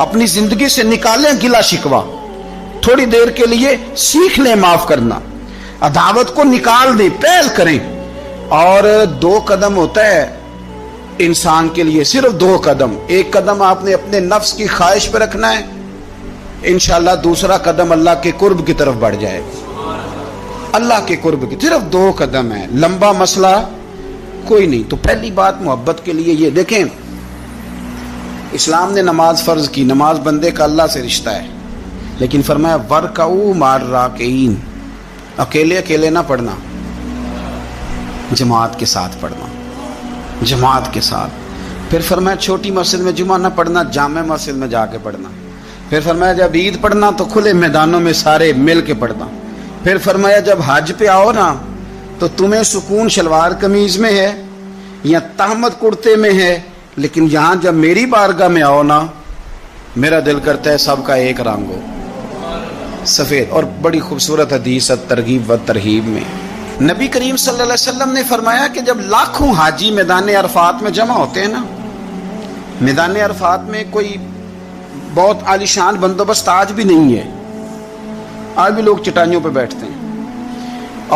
اپنی زندگی سے نکالیں گلا شکوا، تھوڑی دیر کے لیے سیکھ لیں معاف کرنا، عداوت کو نکال دیں، پہل کریں. اور 2 قدم ہوتا ہے انسان کے لیے، صرف 2 قدم. ایک قدم آپ نے اپنے نفس کی خواہش پہ رکھنا ہے، انشاءاللہ دوسرا قدم اللہ کے قرب کی طرف بڑھ جائے گا. اللہ کے قرب کی صرف 2 قدم ہے، لمبا مسئلہ کوئی نہیں. تو پہلی بات محبت کے لیے یہ دیکھیں، اسلام نے نماز فرض کی، نماز بندے کا اللہ سے رشتہ ہے، لیکن فرمایا وَرْكَعُوا مَعَ الرَّاكِعِينَ، اکیلے اکیلے نہ پڑھنا، جماعت کے ساتھ پڑھنا، جماعت کے ساتھ. پھر فرمایا چھوٹی مسجد میں جمعہ نہ پڑھنا، جامع مسجد میں جا کے پڑھنا. پھر فرمایا جب عید پڑھنا تو کھلے میدانوں میں سارے مل کے پڑھنا. پھر فرمایا جب حج پہ آؤ نا تو تمہیں سکون شلوار قمیض میں ہے یا تہمت کرتے میں ہے، لیکن یہاں جب میری بارگاہ میں آؤ نا میرا دل کرتا ہے سب کا ایک رنگ ہو، سفید. اور بڑی خوبصورت حدیث ترغیب و ترہیب میں نبی کریم صلی اللہ علیہ وسلم نے فرمایا کہ جب لاکھوں حاجی میدان عرفات میں جمع ہوتے ہیں نا، میدان عرفات میں کوئی بہت عالیشان بندوبست آج بھی نہیں ہے، آج بھی لوگ چٹائیوں پہ بیٹھتے ہیں،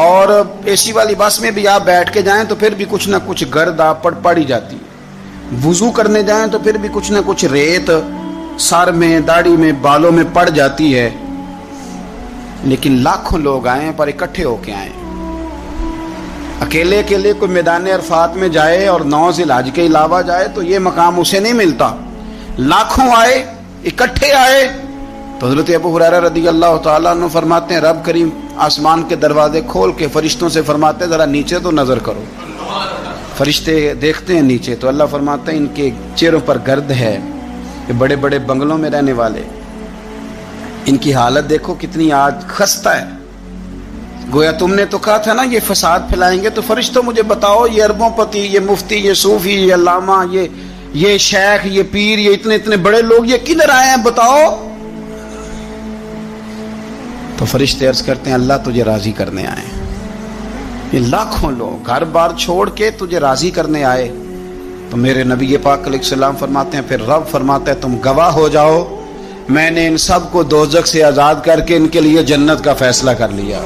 اور اے سی والی بس میں بھی آپ بیٹھ کے جائیں تو پھر بھی کچھ نہ کچھ گرد آپ پر پڑی جاتی ہے، وضو کرنے جائیں تو پھر بھی کچھ نہ کچھ ریت سر میں، داڑھی میں، بالوں میں پڑ جاتی ہے. لیکن لاکھوں لوگ آئیں پر اکٹھے ہو کے آئیں. اکیلے اکیلے کوئی میدان عرفات میں جائے اور 9 ذی الحج کے علاوہ جائے تو یہ مقام اسے نہیں ملتا. لاکھوں آئے، اکٹھے آئے. تو حضرت ابو ہریرہ رضی اللہ تعالیٰ عنہ فرماتے ہیں رب کریم آسمان کے دروازے کھول کے فرشتوں سے فرماتے ہیں ذرا نیچے تو نظر کرو. فرشتے دیکھتے ہیں نیچے تو اللہ فرماتے ہیں ان کے چہروں پر گرد ہے، یہ بڑے بڑے بنگلوں میں رہنے والے، ان کی حالت دیکھو کتنی آج خستہ ہے. گویا تم نے تو کہا تھا نا یہ فساد پھیلائیں گے، تو فرشتوں مجھے بتاؤ یہ اربوں پتی، یہ مفتی، یہ صوفی، یہ علامہ، یہ شیخ، یہ پیر، یہ اتنے بڑے لوگ یہ کدھر آئے ہیں بتاؤ. تو فرشتے عرض کرتے ہیں اللہ تجھے راضی کرنے آئے. یہ لاکھوں لوگ گھر بار چھوڑ کے تجھے راضی کرنے آئے. تو میرے نبی پاک علیہ السلام فرماتے ہیں پھر رب فرماتا ہے تم گواہ ہو جاؤ میں نے ان سب کو دوزخ سے آزاد کر کے ان کے لیے جنت کا فیصلہ کر لیا.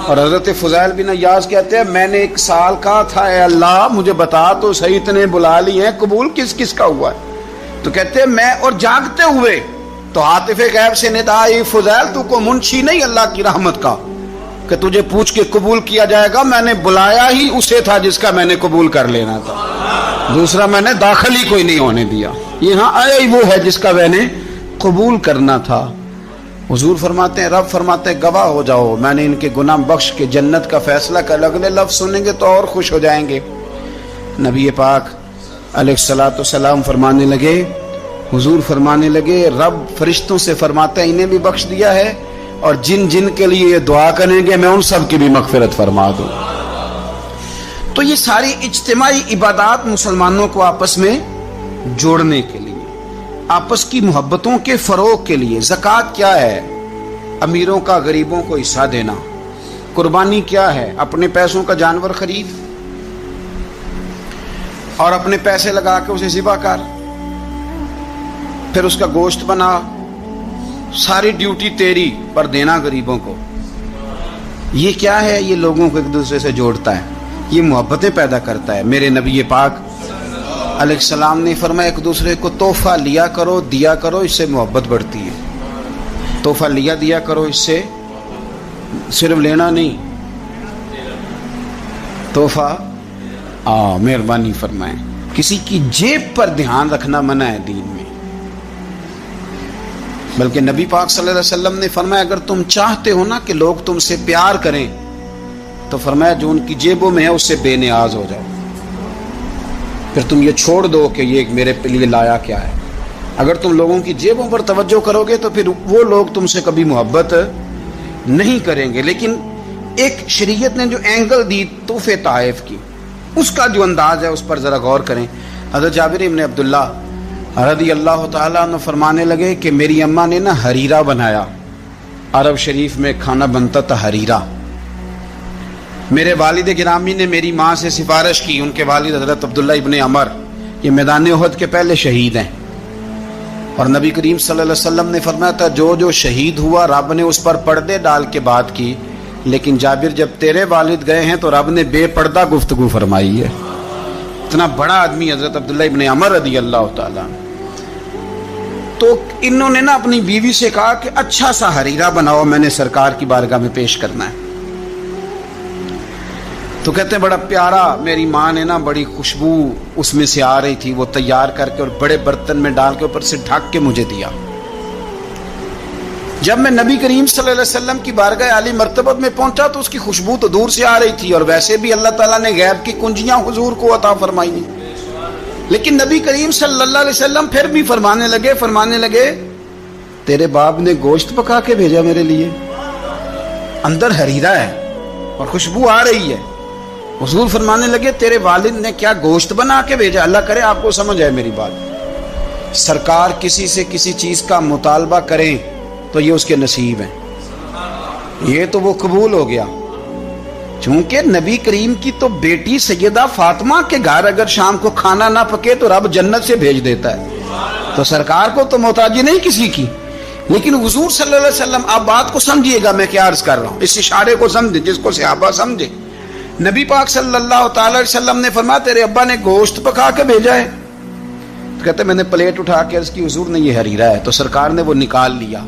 اور حضرت فضیل بن عیاض کہتے ہیں میں نے 1 سال کہا تھا اے اللہ مجھے بتا تو صحیح، اتنے بلا لی ہیں، قبول کس کس کا ہوا ہے؟ تو کہتے ہیں میں اور جاگتے ہوئے تو عاطف غیب سے ندا آئی فضیل تو کو منشی نہیں اللہ کی رحمت کا کہ تجھے پوچھ کے قبول کیا جائے گا، میں نے بلایا ہی اسے تھا جس کا میں نے قبول کر لینا تھا، دوسرا میں نے داخل ہی کوئی نہیں ہونے دیا، یہاں آیا ہی وہ ہے جس کا میں نے قبول کرنا تھا. حضور فرماتے ہیں رب فرماتے ہیں گواہ ہو جاؤ میں نے ان کے گناہ بخش کے جنت کا فیصلہ کر. اگلے لفظ سنیں گے تو اور خوش ہو جائیں گے. نبی پاک علیہ الصلوۃ والسلام فرمانے لگے، حضور فرمانے لگے رب فرشتوں سے فرماتے ہیں انہیں بھی بخش دیا ہے اور جن جن کے لیے یہ دعا کریں گے میں ان سب کی بھی مغفرت فرما دوں. تو یہ ساری اجتماعی عبادات مسلمانوں کو آپس میں جوڑنے کے لیے، آپس کی محبتوں کے فروغ کے لیے. زکوٰۃ کیا ہے؟ امیروں کا غریبوں کو حصہ دینا. قربانی کیا ہے؟ اپنے پیسوں کا جانور خرید اور اپنے پیسے لگا کے اسے ذبح کر، پھر اس کا گوشت بنا، ساری ڈیوٹی تیری پر دینا غریبوں کو. یہ کیا ہے؟ یہ لوگوں کو ایک دوسرے سے جوڑتا ہے، یہ محبتیں پیدا کرتا ہے. میرے نبی پاک علیہ السلام نے فرمایا ایک دوسرے کو تحفہ لیا کرو، دیا کرو، اس سے محبت بڑھتی ہے. تحفہ لیا دیا کرو، اس سے صرف لینا نہیں، تحفہ مہربانی فرمائیں. کسی کی جیب پر دھیان رکھنا منع ہے دین میں، بلکہ نبی پاک صلی اللہ علیہ وسلم نے فرمایا اگر تم چاہتے ہو نا کہ لوگ تم سے پیار کریں تو فرمایا جو ان کی جیبوں میں ہے اس سے بے نیاز ہو جاؤ. پھر تم یہ چھوڑ دو کہ یہ میرے لیے لایا کیا ہے. اگر تم لوگوں کی جیبوں پر توجہ کرو گے تو پھر وہ لوگ تم سے کبھی محبت نہیں کریں گے. لیکن ایک شریعت نے جو اینگل دی تحفے تحائف کی، اس کا جو انداز ہے اس پر ذرا غور کریں. حضرت جابر بن عبداللہ رضی اللہ تعالیٰ عنہ فرمانے لگے کہ میری اماں نے نا حریرہ بنایا. عرب شریف میں کھانا بنتا تھا حریرہ. میرے والد گرامی نے میری ماں سے سفارش کی، ان کے والد حضرت عبداللہ ابن عمر یہ میدان احد کے پہلے شہید ہیں، اور نبی کریم صلی اللہ علیہ وسلم نے فرمایا تھا جو جو شہید ہوا رب نے اس پر پردے ڈال کے بات کی، لیکن جابر جب تیرے والد گئے ہیں تو رب نے بے پردہ گفتگو فرمائی ہے۔ اتنا بڑا آدمی حضرت عبداللہ ابن عمر رضی اللہ تعالیٰ۔ تو انہوں نے نا اپنی بیوی سے کہا کہ اچھا سا حریرہ بناؤ، میں نے سرکار کی بارگاہ میں پیش کرنا ہے۔ تو کہتے ہیں بڑا پیارا، میری ماں نے نا بڑی خوشبو اس میں سے آ رہی تھی، وہ تیار کر کے اور بڑے برتن میں ڈال کے اوپر سے ڈھک کے مجھے دیا۔ جب میں نبی کریم صلی اللہ علیہ وسلم کی بارگاہ عالی مرتبت میں پہنچا تو اس کی خوشبو تو دور سے آ رہی تھی، اور ویسے بھی اللہ تعالیٰ نے غیب کی کنجیاں حضور کو عطا فرمائی ہیں، لیکن نبی کریم صلی اللہ علیہ وسلم پھر بھی فرمانے لگے تیرے باپ نے گوشت پکا کے بھیجا میرے لیے، اندر حریرہ ہے اور خوشبو آ رہی ہے۔ حضور فرمانے لگے تیرے والد نے کیا گوشت بنا کے بھیجا؟ اللہ کرے آپ کو سمجھ آئے میری بات۔ سرکار کسی سے کسی چیز کا مطالبہ کریں تو یہ اس کے نصیب ہیں، یہ تو وہ قبول ہو گیا۔ چونکہ نبی کریم کی تو بیٹی سیدہ فاطمہ کے گھر اگر شام کو کھانا نہ پکے تو رب جنت سے بھیج دیتا ہے، تو سرکار کو تو محتاجی نہیں کسی کی۔ لیکن حضور صلی اللہ علیہ وسلم، آپ بات کو سمجھیے گا میں کیا عرض کر رہا ہوں، اس اشارے کو سمجھے جس کو صحابہ سمجھے۔ نبی پاک صلی اللہ تعالی علیہ وسلم نے فرمایا تیرے ابا نے گوشت پکا کے بھیجا ہے؟ تو کہتے میں نے پلیٹ اٹھا کے عرض کی حضور نے یہ حریرہ ہے، تو سرکار نے وہ نکال لیا۔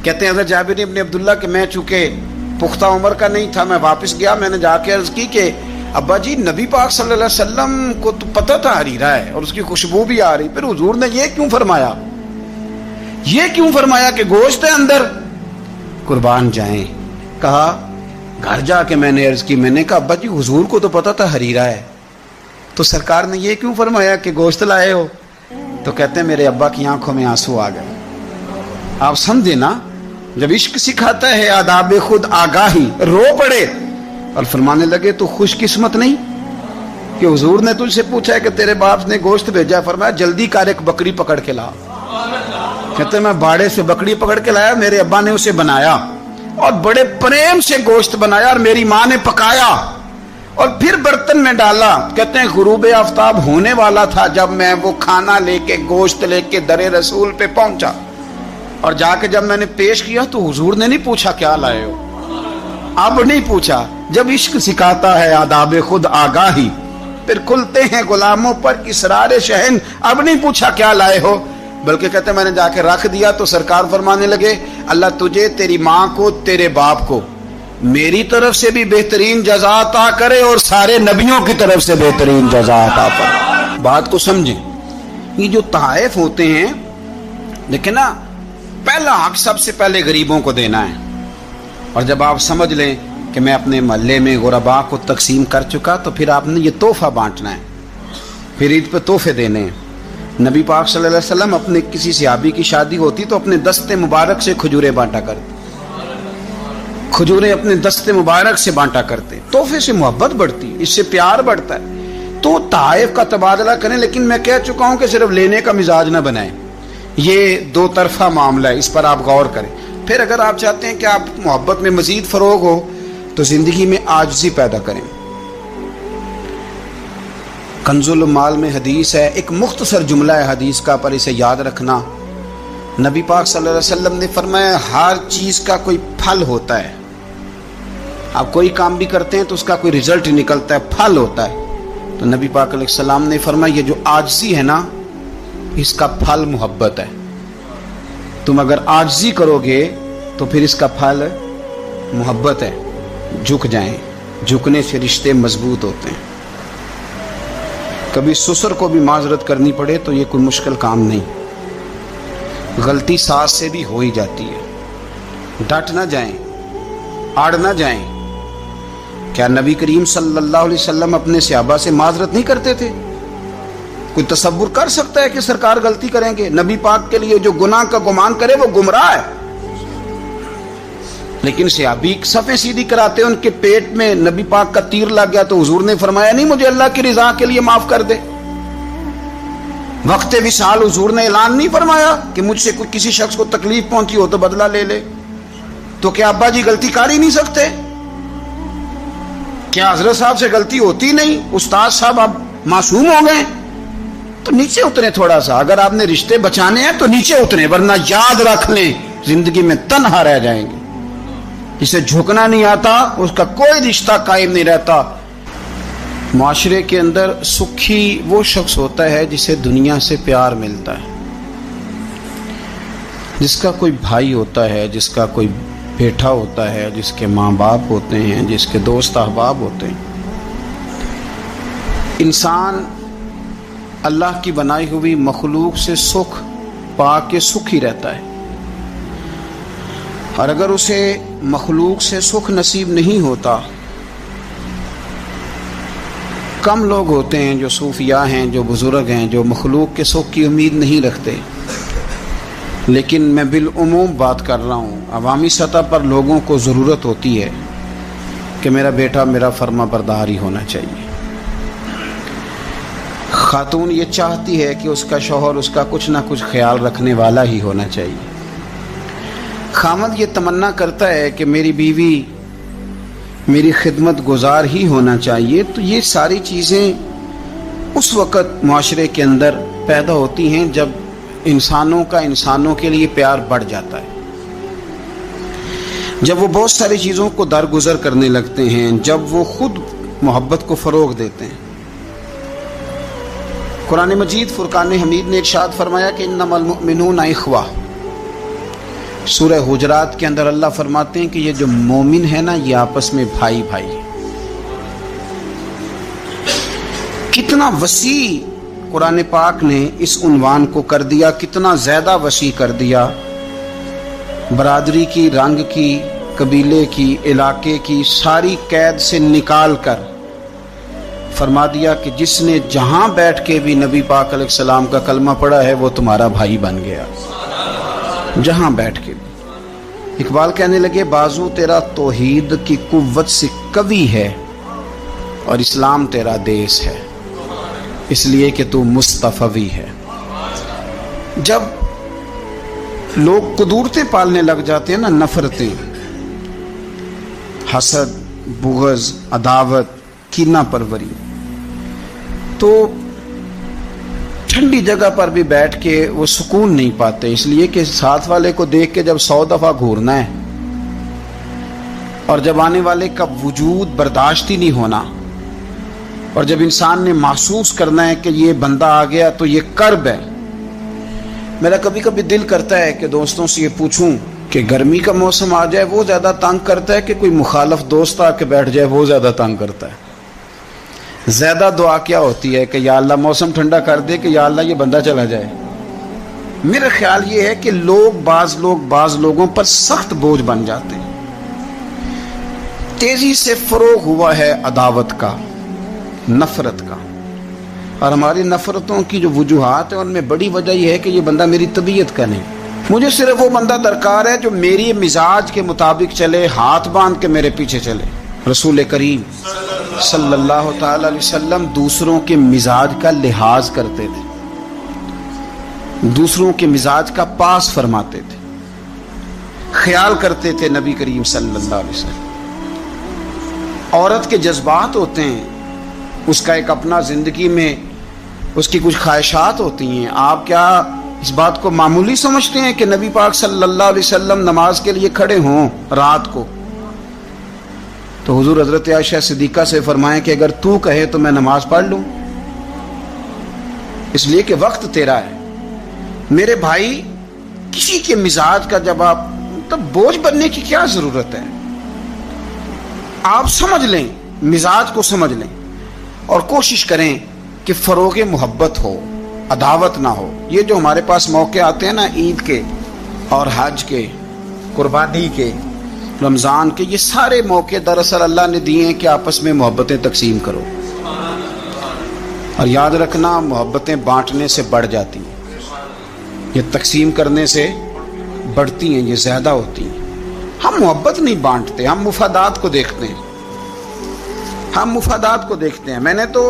کہتے ہیں حضرت جابر ابن عبداللہ کہ میں چونکہ پختہ عمر کا نہیں تھا، میں واپس گیا، میں نے جا کے عرض کی کہ ابا جی نبی پاک صلی اللہ علیہ وسلم کو تو پتہ تھا حریرہ ہے اور اس کی خوشبو بھی آ رہی، پھر حضور نے یہ کیوں فرمایا کہ گوشت ہے اندر؟ قربان جائیں، کہا گھر جا کے میں نے عرض کی، میں نے کہا ابا جی حضور کو تو پتہ تھا حریرہ ہے، تو سرکار نے یہ کیوں فرمایا کہ گوشت لائے ہو؟ تو کہتے ہیں میرے ابا کی آنکھوں میں آنسو آ گئے۔ آپ سمجھے نا، جب عشق سکھاتا ہے آداب خود آگاہی، رو پڑے اور فرمانے لگے تو خوش قسمت نہیں کہ حضور نے تجھ سے پوچھا ہے کہ تیرے باپ نے گوشت بھیجا، فرمایا جلدی کر ایک بکری پکڑ کے لا۔ کہتے میں باڑے سے بکری پکڑ کے لایا، میرے ابا نے اسے بنایا اور بڑے پریم سے گوشت بنایا اور میری ماں نے پکایا اور پھر برتن میں ڈالا۔ کہتے ہیں غروب آفتاب ہونے والا تھا جب میں وہ کھانا لے کے گوشت لے کے در رسول پہ پہنچا، اور جا کے جب میں نے پیش کیا تو حضور نے نہیں پوچھا کیا لائے ہو، اب نہیں پوچھا۔ جب عشق سکھاتا ہے آداب خود آگاہی، پھر کھلتے ہیں غلاموں پر اسرار شہن، اب نہیں پوچھا کیا لائے ہو، بلکہ کہتے میں نے جا کے رکھ دیا۔ تو سرکار فرمانے لگے اللہ تجھے، تیری ماں کو، تیرے باپ کو میری طرف سے بھی بہترین جزا عطا کرے اور سارے نبیوں کی طرف سے بہترین جزا عطا کرے۔ بات کو سمجھیں، یہ جو تحائف ہوتے ہیں لیکن نا، پہلا حق سب سے پہلے غریبوں کو دینا ہے، اور جب آپ سمجھ لیں کہ میں اپنے محلے میں غرباء کو تقسیم کر چکا تو پھر آپ نے یہ تحفہ بانٹنا ہے، پھر عید پہ تحفے دینے ہیں۔ نبی پاک صلی اللہ علیہ وسلم اپنے کسی صحابی کی شادی ہوتی تو اپنے دستے مبارک سے کھجوریں بانٹا کرتے، کھجوریں اپنے دستے مبارک سے بانٹا کرتے۔ تحفے سے محبت بڑھتی، اس سے پیار بڑھتا ہے۔ تو تحائف کا تبادلہ کریں، لیکن میں کہہ چکا ہوں کہ صرف لینے کا مزاج نہ بنائیں، یہ دو طرفہ معاملہ ہے، اس پر آپ غور کریں۔ پھر اگر آپ چاہتے ہیں کہ آپ محبت میں مزید فروغ ہو تو زندگی میں عاجزی پیدا کریں۔ کنز المال میں حدیث ہے، ایک مختصر جملہ ہے حدیث کا، پر اسے یاد رکھنا۔ نبی پاک صلی اللہ علیہ وسلم نے فرمایا ہر چیز کا کوئی پھل ہوتا ہے، آپ کوئی کام بھی کرتے ہیں تو اس کا کوئی رزلٹ نکلتا ہے، پھل ہوتا ہے۔ تو نبی پاک علیہ السلام نے فرمایا یہ جو عاجزی ہے نا، اس کا پھل محبت ہے۔ تم اگر عاجزی کرو گے تو پھر اس کا پھل محبت ہے، جھک جائیں، جھکنے سے رشتے مضبوط ہوتے ہیں۔ کبھی سسر کو بھی معذرت کرنی پڑے تو یہ کوئی مشکل کام نہیں، غلطی ساس سے بھی ہو ہی جاتی ہے، ڈٹ نہ جائیں، آڑ نہ جائیں۔ کیا نبی کریم صلی اللہ علیہ وسلم اپنے صحابہ سے معذرت نہیں کرتے تھے؟ کوئی تصور کر سکتا ہے کہ سرکار غلطی کریں گے؟ نبی پاک کے لیے جو گناہ کا گمان کرے وہ گمراہ ہے، لیکن صحابی صفیں سیدھی کراتے ان کے پیٹ میں نبی پاک کا تیر لگ گیا تو حضور نے فرمایا نہیں مجھے اللہ کی رضا کے لیے معاف کر دے۔ وقت وصال حضور نے اعلان نہیں فرمایا کہ مجھ سے کوئی کسی شخص کو تکلیف پہنچی ہو تو بدلہ لے لے؟ تو کیا ابا جی غلطی کر ہی نہیں سکتے؟ کیا حضرت صاحب سے غلطی ہوتی نہیں؟ استاد صاحب اب معصوم ہو گئے؟ تو نیچے اترے تھوڑا سا. اگر آپ نے رشتے بچانے ہیں تو نیچے اترے, ورنہ یاد رکھ لیں زندگی میں تنہا رہ جائیں گے. جسے جھکنا نہیں آتا اس کا کوئی رشتہ قائم نہیں رہتا. معاشرے کے اندر سکھی وہ شخص ہوتا ہے جسے دنیا سے پیار ملتا ہے, جس کا کوئی بھائی ہوتا ہے, جس کا کوئی بیٹا ہوتا ہے, جس کے ماں باپ ہوتے ہیں, جس کے دوست احباب ہوتے ہیں. انسان اللہ کی بنائی ہوئی مخلوق سے سکھ پا کے سکھ ہی رہتا ہے, اور اگر اسے مخلوق سے سکھ نصیب نہیں ہوتا, کم لوگ ہوتے ہیں جو صوفیاء ہیں, جو بزرگ ہیں, جو مخلوق کے سکھ کی امید نہیں رکھتے. لیکن میں بالعموم بات کر رہا ہوں, عوامی سطح پر لوگوں کو ضرورت ہوتی ہے کہ میرا بیٹا میرا فرما بردار ہی ہونا چاہیے. خاتون یہ چاہتی ہے کہ اس کا شوہر اس کا کچھ نہ کچھ خیال رکھنے والا ہی ہونا چاہیے. خامد یہ تمنا کرتا ہے کہ میری بیوی میری خدمت گزار ہی ہونا چاہیے. تو یہ ساری چیزیں اس وقت معاشرے کے اندر پیدا ہوتی ہیں جب انسانوں کا انسانوں کے لیے پیار بڑھ جاتا ہے, جب وہ بہت ساری چیزوں کو درگزر کرنے لگتے ہیں, جب وہ خود محبت کو فروغ دیتے ہیں. قرآن مجید فرقان حمید نے ارشاد فرمایا کہ انما المؤمنون اخوہ. سورہ حجرات کے اندر اللہ فرماتے ہیں کہ یہ جو مومن ہے نا, یہ آپس میں بھائی بھائی ہیں. کتنا وسیع قرآن پاک نے اس عنوان کو کر دیا, کتنا زیادہ وسیع کر دیا. برادری کی, رنگ کی, قبیلے کی, علاقے کی ساری قید سے نکال کر فرما دیا کہ جس نے جہاں بیٹھ کے بھی نبی پاک علیہ السلام کا کلمہ پڑھا ہے وہ تمہارا بھائی بن گیا, جہاں بیٹھ کے بھی. اقبال کہنے لگے بازو تیرا توحید کی قوت سے قوی ہے اور اسلام تیرا دیس ہے, اس لیے کہ تو مصطفی ہے. جب لوگ قدورتیں پالنے لگ جاتے ہیں نا, نفرتیں, حسد, بغض, عداوت, کینہ پروری, تو ٹھنڈی جگہ پر بھی بیٹھ کے وہ سکون نہیں پاتے. اس لیے کہ ساتھ والے کو دیکھ کے جب 100 دفعہ گھورنا ہے اور جب آنے والے کا وجود برداشت ہی نہیں ہونا, اور جب انسان نے محسوس کرنا ہے کہ یہ بندہ آ گیا تو یہ کرب ہے. میرا کبھی کبھی دل کرتا ہے کہ دوستوں سے یہ پوچھوں کہ گرمی کا موسم آ جائے وہ زیادہ تنگ کرتا ہے کہ کوئی مخالف دوست آ کے بیٹھ جائے وہ زیادہ تنگ کرتا ہے. زیادہ دعا کیا ہوتی ہے کہ یا اللہ موسم ٹھنڈا کر دے, کہ یا اللہ یہ بندہ چلا جائے. میرا خیال یہ ہے کہ بعض لوگوں پر سخت بوجھ بن جاتے ہیں. تیزی سے فروغ ہوا ہے عداوت کا, نفرت کا, اور ہماری نفرتوں کی جو وجوہات ہیں ان میں بڑی وجہ یہ ہے کہ یہ بندہ میری طبیعت کا نہیں. مجھے صرف وہ بندہ درکار ہے جو میری مزاج کے مطابق چلے, ہاتھ باندھ کے میرے پیچھے چلے. رسول کریم صلی اللہ تعالی علیہ وسلم دوسروں کے مزاج کا لحاظ کرتے تھے, دوسروں کے مزاج کا پاس فرماتے تھے, خیال کرتے تھے. نبی کریم صلی اللہ علیہ وسلم, عورت کے جذبات ہوتے ہیں, اس کا ایک اپنا زندگی میں اس کی کچھ خواہشات ہوتی ہیں. آپ کیا اس بات کو معمولی سمجھتے ہیں کہ نبی پاک صلی اللہ علیہ وسلم نماز کے لیے کھڑے ہوں رات کو تو حضور حضرت عائشہ صدیقہ سے فرمائیں کہ اگر تو کہے تو میں نماز پڑھ لوں, اس لیے کہ وقت تیرا ہے. میرے بھائی, کسی کے مزاج کا جب آپ تب بوجھ بننے کی کیا ضرورت ہے. آپ سمجھ لیں, مزاج کو سمجھ لیں اور کوشش کریں کہ فروغ محبت ہو, عداوت نہ ہو. یہ جو ہمارے پاس موقع آتے ہیں نا, عید کے اور حج کے, قربانی کے, رمضان کے, یہ سارے موقع دراصل اللہ نے دیے ہیں کہ آپس میں محبتیں تقسیم کرو. اور یاد رکھنا محبتیں بانٹنے سے بڑھ جاتی ہیں, یہ تقسیم کرنے سے بڑھتی ہیں, یہ زیادہ ہوتی ہیں. ہم محبت نہیں بانٹتے, ہم مفادات کو دیکھتے ہیں, ہم مفادات کو دیکھتے ہیں. میں نے تو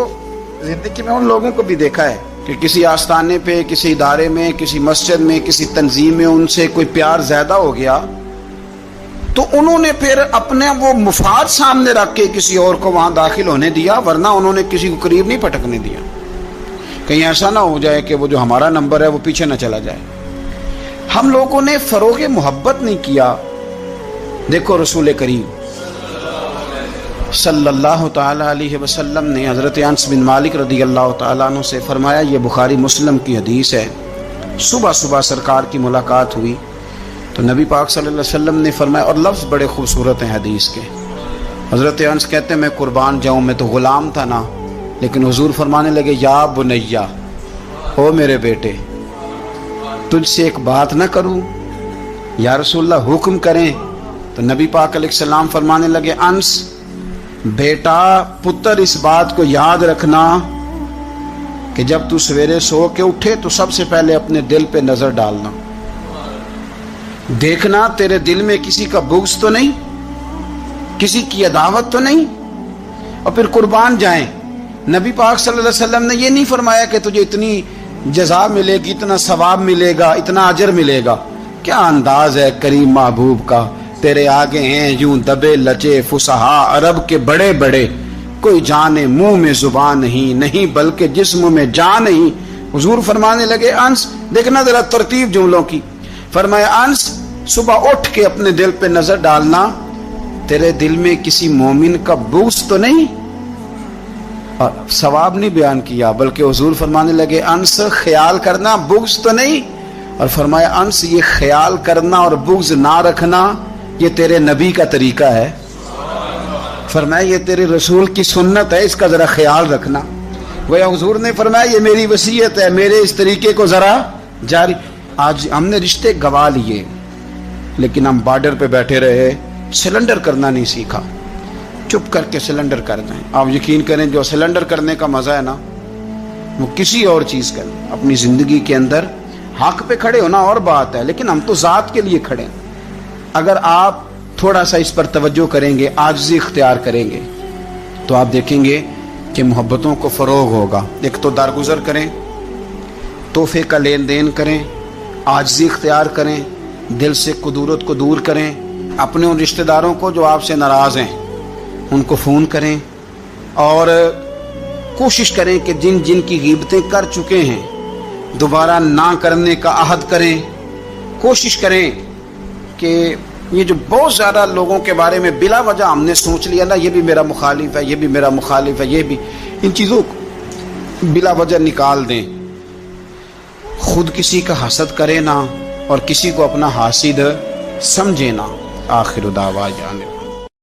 زندگی میں ان لوگوں کو بھی دیکھا ہے کہ کسی آستانے پہ, کسی ادارے میں, کسی مسجد میں, کسی تنظیم میں ان سے کوئی پیار زیادہ ہو گیا تو انہوں نے پھر اپنے وہ مفاد سامنے رکھ کے کسی اور کو وہاں داخل ہونے دیا, ورنہ انہوں نے کسی کو قریب نہیں پھٹکنے دیا. کہیں ایسا نہ ہو جائے کہ وہ جو ہمارا نمبر ہے وہ پیچھے نہ چلا جائے. ہم لوگوں نے فروغ محبت نہیں کیا. دیکھو رسول کریم صلی اللہ تعالی علیہ وسلم نے حضرت انس بن مالک رضی اللہ تعالیٰ عنہ سے فرمایا، یہ بخاری مسلم کی حدیث ہے، صبح صبح سرکار کی ملاقات ہوئی تو نبی پاک صلی اللہ علیہ وسلم نے فرمایا، اور لفظ بڑے خوبصورت ہیں حدیث کے. حضرت انس کہتے ہیں میں قربان جاؤں، میں تو غلام تھا نا، لیکن حضور فرمانے لگے یا بنیا، او میرے بیٹے، تجھ سے ایک بات نہ کروں؟ یا رسول اللہ حکم کریں. تو نبی پاک علیہ السلام فرمانے لگے، انس بیٹا پتر اس بات کو یاد رکھنا کہ جب تو سویرے سو کے اٹھے تو سب سے پہلے اپنے دل پہ نظر ڈالنا، دیکھنا تیرے دل میں کسی کا بغض تو نہیں، کسی کی عداوت تو نہیں، اور پھر قربان جائیں. نبی پاک صلی اللہ علیہ وسلم نے یہ نہیں فرمایا کہ تجھے اتنی جزا ملے گی، اتنا ثواب ملے گا، اتنا اجر ملے گا. کیا انداز ہے کریم محبوب کا، تیرے آگے ہیں یوں دبے لچے فصحا عرب کے بڑے بڑے، کوئی جانے منہ میں زبان نہیں بلکہ جسم میں جان نہیں. حضور فرمانے لگے، انس دیکھنا ذرا ترتیب جملوں کی. فرمایا، انس صبح اٹھ کے اپنے دل پہ نظر ڈالنا، تیرے دل میں کسی مومن کا بغض تو نہیں. اور ثواب نہیں بیان کیا بلکہ حضور فرمانے لگے، انس خیال کرنا بغض تو نہیں. اور فرمایا، انس یہ خیال کرنا اور بغض نہ رکھنا یہ تیرے نبی کا طریقہ ہے. فرمایا یہ تیرے رسول کی سنت ہے، اس کا ذرا خیال رکھنا. گویا حضور نے فرمایا یہ میری وصیت ہے، میرے اس طریقے کو ذرا جاری. آج ہم نے رشتے گوا لیے لیکن ہم بارڈر پہ بیٹھے رہے، سلنڈر کرنا نہیں سیکھا. چپ کر کے سلنڈر کر دیں. آپ یقین کریں جو سلنڈر کرنے کا مزہ ہے نا وہ کسی اور چیز کا نہیں. اپنی زندگی کے اندر حق پہ کھڑے ہونا اور بات ہے، لیکن ہم تو ذات کے لیے کھڑے ہیں. اگر آپ تھوڑا سا اس پر توجہ کریں گے، عاجزی اختیار کریں گے، تو آپ دیکھیں گے کہ محبتوں کو فروغ ہوگا. ایک تو درگزر کریں، تحفے کا لین دین کریں، عاجزی اختیار کریں، دل سے کدورت کو دور کریں. اپنے ان رشتہ داروں کو جو آپ سے ناراض ہیں ان کو فون کریں، اور کوشش کریں کہ جن جن کی غیبتیں کر چکے ہیں دوبارہ نہ کرنے کا عہد کریں. کوشش کریں کہ یہ جو بہت زیادہ لوگوں کے بارے میں بلا وجہ ہم نے سوچ لیا نا، یہ بھی میرا مخالف ہے، یہ بھی میرا مخالف ہے، یہ بھی، ان چیزوں کو بلا وجہ نکال دیں. خود کسی کا حسد کرے نہ اور کسی کو اپنا حاسد سمجھے نہ. آخر دعوانا